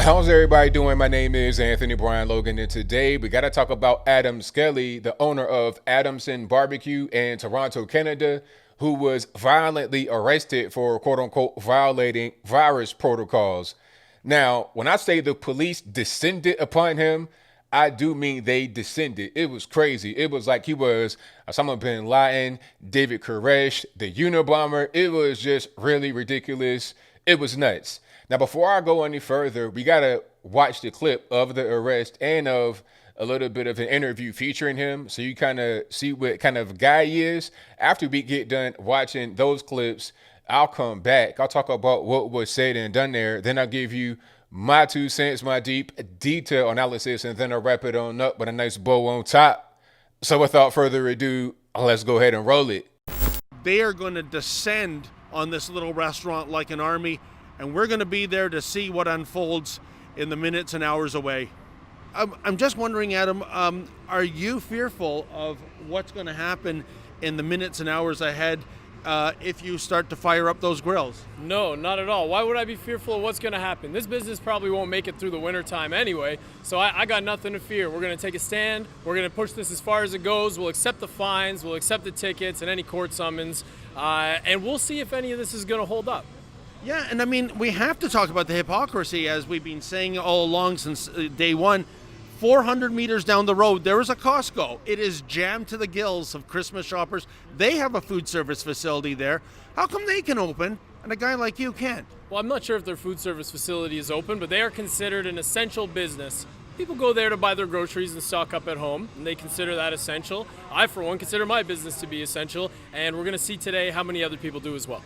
How's everybody doing? My name is Anthony Brian Logan, and today we got to talk about Adam Skelly, the owner of Adamson Barbecue in Toronto, Canada, who was violently arrested for quote unquote violating virus protocols. Now, when I say the police descended upon him, I do mean they descended. It was crazy. It was like he was Osama bin Laden, David Koresh, the Unabomber. It was just really ridiculous. It was nuts. Now, before I go any further, we got to watch the clip of the arrest and of a little bit of an interview featuring him so you kind of see what kind of guy he is. After we get done watching those clips, I'll come back. I'll talk about what was said and done there. Then I'll give you my 2 cents, my deep detail analysis, and then I'll wrap it on up with a nice bow on top. So without further ado, let's go ahead and roll it. They are going to descend on this little restaurant like an army, and we're going to be there to see what unfolds in the minutes and hours away. I'm just wondering, Adam, are you fearful of what's going to happen in the minutes and hours ahead if you start to fire up those grills? No, not at all. Why would I be fearful of what's going to happen? This business probably won't make it through the winter time anyway, so I got nothing to fear. We're going to take a stand. We're going to push this as far as it goes. We'll accept the fines. We'll accept the tickets and any court summons, and we'll see if any of this is going to hold up. Yeah, and I mean, we have to talk about the hypocrisy, as we've been saying all along since day one. 400 meters down the road, there is a Costco. It is jammed to the gills of Christmas shoppers. They have a food service facility there. How come they can open and a guy like you can't? Well, I'm not sure if their food service facility is open, but they are considered an essential business. People go there to buy their groceries and stock up at home, and they consider that essential. I, for one, consider my business to be essential, and we're going to see today how many other people do as well.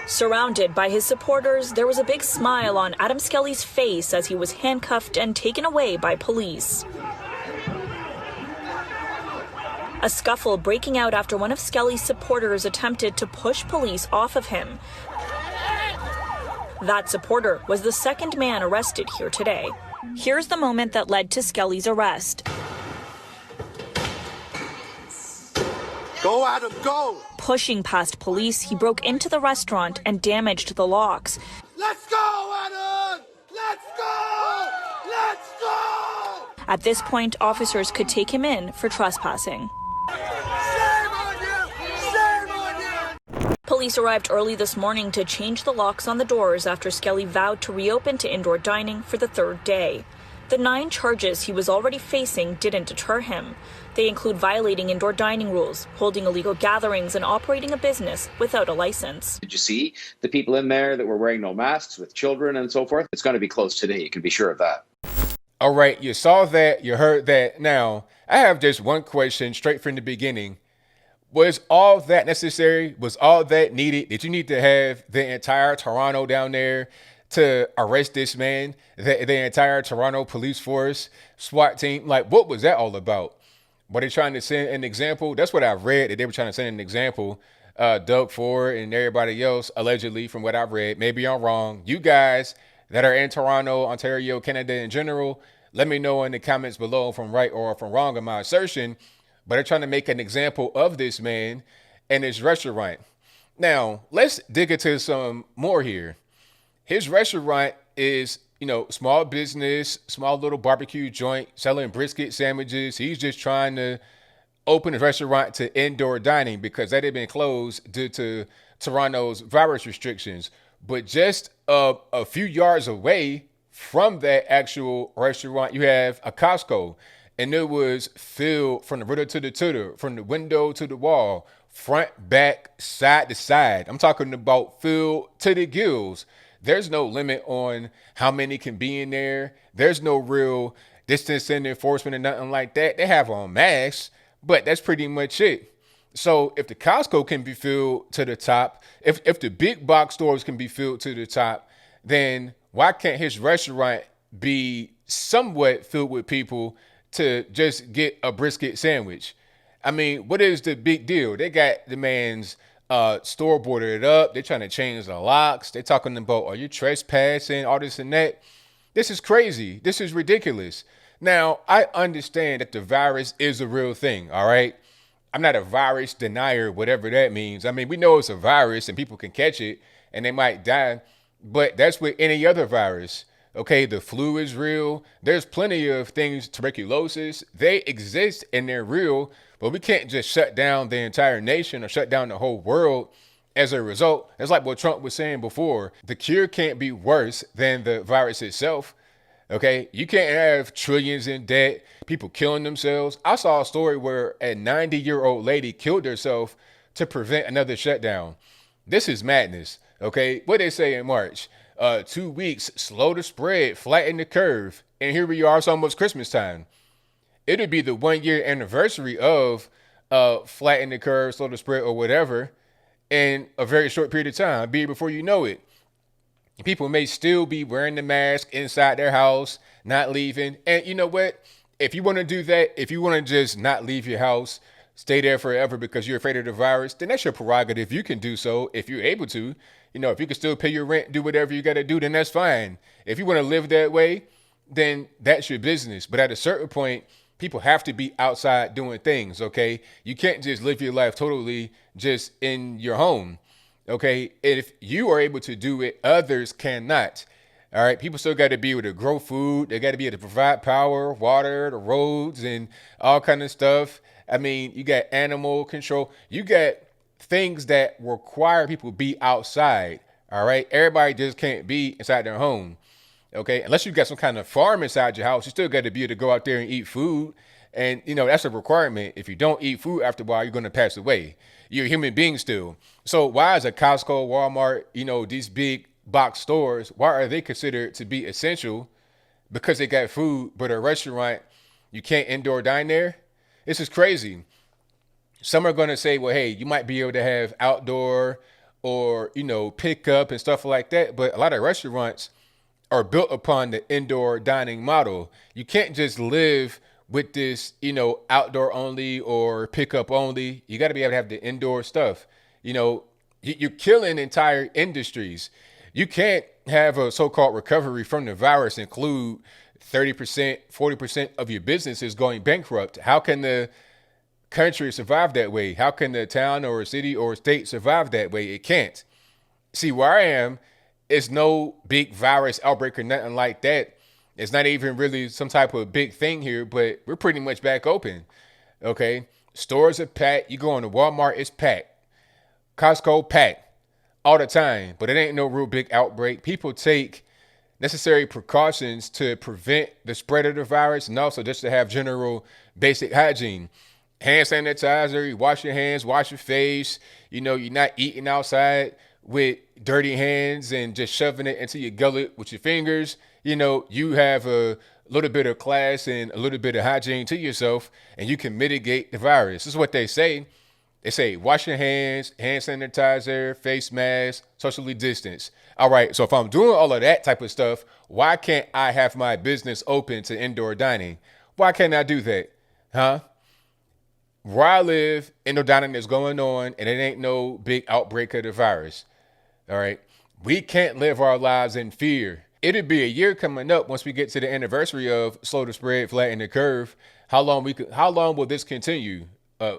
Surrounded by his supporters, there was a big smile on Adam Skelly's face as he was handcuffed and taken away by police. A scuffle breaking out after one of Skelly's supporters attempted to push police off of him. That supporter was the second man arrested here today. Here's the moment that led to Skelly's arrest. Go, Adam, go! Pushing past police, he broke into the restaurant and damaged the locks. Let's go, Adam! Let's go! Let's go! At this point, officers could take him in for trespassing. Shame on you! Shame on you! Police arrived early this morning to change the locks on the doors after Skelly vowed to reopen to indoor dining for the third day. The 9 charges he was already facing didn't deter him. They include violating indoor dining rules, holding illegal gatherings, and operating a business without a license. Did you see the people in there that were wearing no masks with children and so forth? It's going to be closed today. You can be sure of that. All right, you saw that, you heard that. Now, I have just one question straight from the beginning. Was all that necessary? Was all that needed? Did you need to have the entire Toronto down there to arrest this man? The entire Toronto police force, SWAT team? Like, what was that all about? Were they trying to send an example? That's what I've read, that they were trying to send an example. Doug Ford and everybody else, allegedly, from what I've read. Maybe I'm wrong. You guys that are in Toronto, Ontario, Canada in general, let me know in the comments below if I'm right or if I'm wrong in my assertion. But they're trying to make an example of this man and his restaurant. Now, let's dig into some more here. His restaurant is, small business, small little barbecue joint selling brisket sandwiches. He's just trying to open his restaurant to indoor dining because that had been closed due to Toronto's virus restrictions. But just a few yards away from that actual restaurant, you have a Costco. And it was filled from the rooter to the tutor, from the window to the wall, front, back, side to side. I'm talking about filled to the gills. There's no limit on how many can be in there. There's no real distancing enforcement or nothing like that. They have on masks, but that's pretty much it. So if the Costco can be filled to the top, if the big box stores can be filled to the top, then why can't his restaurant be somewhat filled with people to just get a brisket sandwich? I mean, what is the big deal? They got the man's store boarded up. They're trying to change the locks. They're talking about, are you trespassing, all this and that? This is crazy. This is ridiculous. Now, I understand that the virus is a real thing, all right? I'm not a virus denier, whatever that means. I mean, we know it's a virus and people can catch it and they might die, but that's with any other virus. Okay, the flu is real. There's plenty of things, tuberculosis, they exist and they're real, but we can't just shut down the entire nation or shut down the whole world as a result. It's like what Trump was saying before. The cure can't be worse than the virus itself. Okay, you can't have trillions in debt, people killing themselves. I saw a story where a 90-year-old lady killed herself to prevent another shutdown. This is madness. Okay, what they say in March? 2 weeks, slow to spread, flatten the curve. And here we are, it's almost Christmas time. It'll be the 1 year anniversary of flatten the curve, slow to spread, or whatever, in a very short period of time, be it before you know it. People may still be wearing the mask inside their house, not leaving. And you know what? If you want to do that, if you want to just not leave your house, stay there forever because you're afraid of the virus, then that's your prerogative. You can do so if you're able to. You know, if you can still pay your rent, do whatever you got to do, then that's fine. If you want to live that way, then that's your business. But at a certain point, people have to be outside doing things, okay? You can't just live your life totally just in your home. Okay, if you are able to do it, others cannot. All right, people still got to be able to grow food. They got to be able to provide power, water, the roads, and all kind of stuff. I mean, you got animal control. You got things that require people to be outside. All right, everybody just can't be inside their home. Okay, unless you got some kind of farm inside your house, you still got to be able to go out there and eat food. And, you know, that's a requirement. If you don't eat food after a while, you're going to pass away. You're a human being still. So why is a Costco, Walmart, you know, these big box stores, why are they considered to be essential? Because they got food, but a restaurant, you can't indoor dine there? This is crazy. Some are going to say, well, hey, you might be able to have outdoor or, you know, pick up and stuff like that. But a lot of restaurants are built upon the indoor dining model. You can't just live with this, you know, outdoor only or pickup only. You got to be able to have the indoor stuff. You know, you're killing entire industries. You can't have a so-called recovery from the virus include 30%, 40% of your businesses going bankrupt. How can the country survive that way? How can the town or city or state survive that way? It can't. See, where I am, it's no big virus outbreak or nothing like that. It's not even really some type of big thing here, but we're pretty much back open. Okay. Stores are packed. You go into Walmart, it's packed. Costco, packed all the time, but it ain't no real big outbreak. People take necessary precautions to prevent the spread of the virus and also just to have general basic hygiene. Hand sanitizer, you wash your hands, wash your face. You know, you're not eating outside with dirty hands and just shoving it into your gullet with your fingers. You know, you have a little bit of class and a little bit of hygiene to yourself, and you can mitigate the virus. This is what they say. They say, wash your hands, hand sanitizer, face mask, socially distance. All right, so if I'm doing all of that type of stuff, why can't I have my business open to indoor dining? Why can't I do that? Huh? Where I live, indoor dining is going on, and it ain't no big outbreak of the virus. All right? We can't live our lives in fear. It'll be a year coming up once we get to the anniversary of slow to spread, flatten the curve. How long will this continue?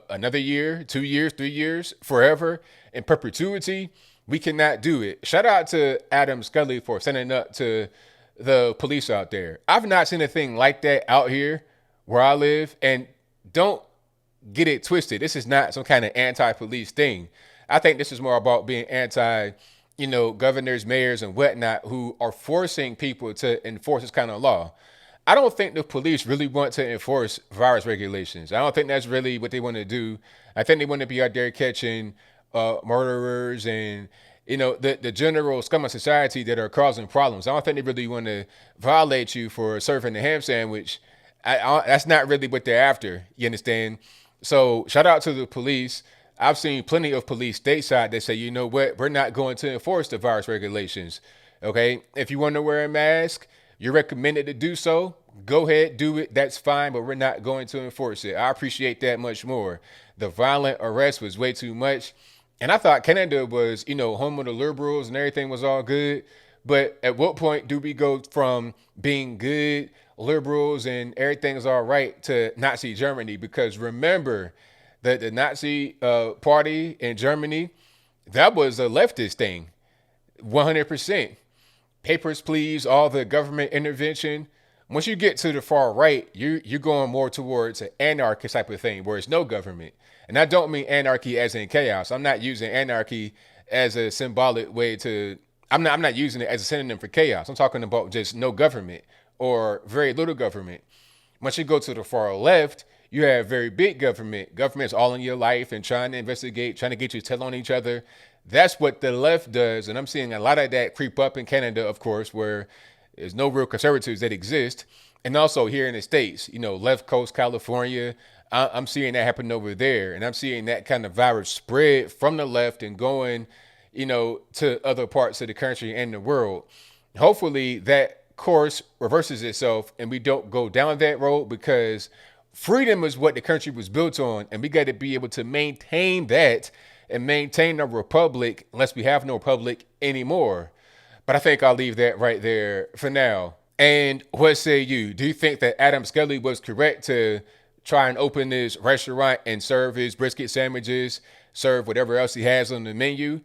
Another year, 2 years, 3 years, forever, in perpetuity? We cannot do it. Shout out to Adam Skelly for sending up to the police out there. I've not seen a thing like that out here where I live, and don't get it twisted. This is not some kind of anti-police thing. I think this is more about being anti, you know, governors, mayors, and whatnot who are forcing people to enforce this kind of law. I don't think the police really want to enforce virus regulations. I don't think that's really what they want to do. I think they want to be out there catching murderers and, you know, the general scum of society that are causing problems. I don't think they really want to violate you for serving a ham sandwich. That's not really what they're after. You understand? So shout out to the police. I've seen plenty of police stateside that say, you know what, we're not going to enforce the virus regulations. Okay. If you want to wear a mask, you're recommended to do so. Go ahead, do it. That's fine, but we're not going to enforce it. I appreciate that much more. The violent arrest was way too much. And I thought Canada was, you know, home of the liberals and everything was all good. But at what point do we go from being good liberals and everything's all right to Nazi Germany? Because remember, the Nazi party in Germany, that was a leftist thing, 100%. Papers, please, all the government intervention. Once you get to the far right, you're going more towards an anarchist type of thing, where it's no government. And I don't mean anarchy as in chaos. I'm not using anarchy as a symbolic way to. I'm not using it as a synonym for chaos. I'm talking about just no government or very little government. Once you go to the far left, you have very big government. Government's all in your life and trying to investigate, trying to get you to tell on each other. That's what the left does. And I'm seeing a lot of that creep up in Canada, of course, where there's no real conservatives that exist. And also here in the States, left coast, California, I'm seeing that happen over there. And I'm seeing that kind of virus spread from the left and going, to other parts of the country and the world. Hopefully that course reverses itself and we don't go down that road, because freedom is what the country was built on. And we got to be able to maintain that and maintain a republic unless we have no republic anymore. But I think I'll leave that right there for now. And what say you? Do you think that Adam Skelly was correct to try and open this restaurant and serve his brisket sandwiches, serve whatever else he has on the menu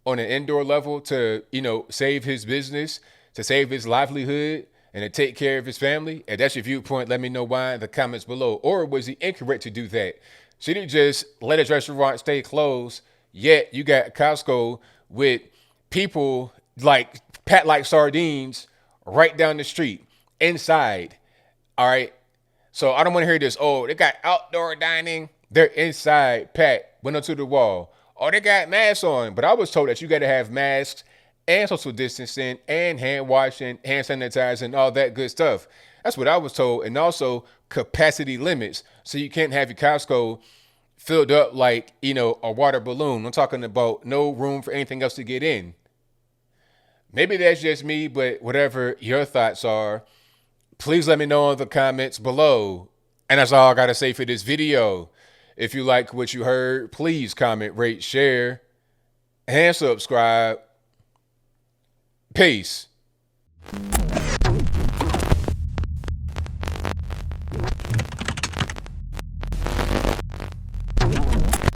on an indoor level to, save his business, to save his livelihood, and to take care of his family? And that's your viewpoint. Let me know why in the comments below. Or was he incorrect to do that? Should he just let his restaurant stay closed, yet you got Costco with people packed like sardines right down the street inside? All right. So I don't want to hear this. Oh, they got outdoor dining. They're inside, packed, went up to the wall. Oh, they got masks on. But I was told that you got to have masks and social distancing and hand washing, hand sanitizing, all that good stuff. That's what I was told. And also capacity limits. So you can't have your Costco filled up like, a water balloon. I'm talking about no room for anything else to get in. Maybe that's just me, but whatever your thoughts are, please let me know in the comments below. And that's all I got to say for this video. If you like what you heard, please comment, rate, share, and subscribe. Peace.